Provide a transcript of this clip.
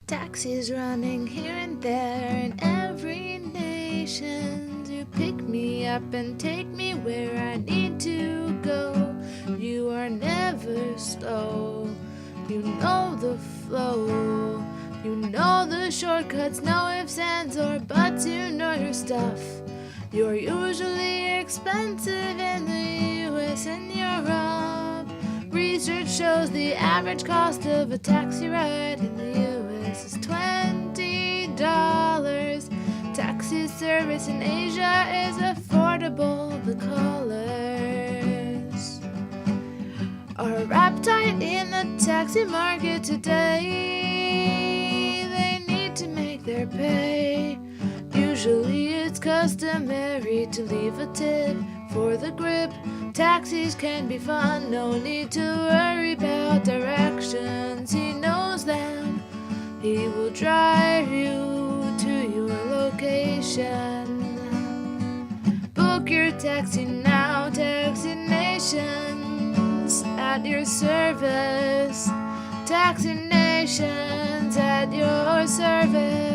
Taxis running here and there in every nation to pick me up and take me where I need to go. You are never slow, you know the flow. You know the shortcuts, no ifs, ands, or buts, you know your stuff. You're usually expensive in the US and Europe. Research shows the average cost of a taxi ride in the US is $20. Taxi service in Asia is affordable. The colors are uptight in the taxi market today. They need to make their pay. Usually it's customary to leave a tip for the grip. Taxis can be fun, no need to worry about directions. He knows them, he will drive you to your location. Book your taxi now, Taxi Nations at your service. Taxi Nations at your service.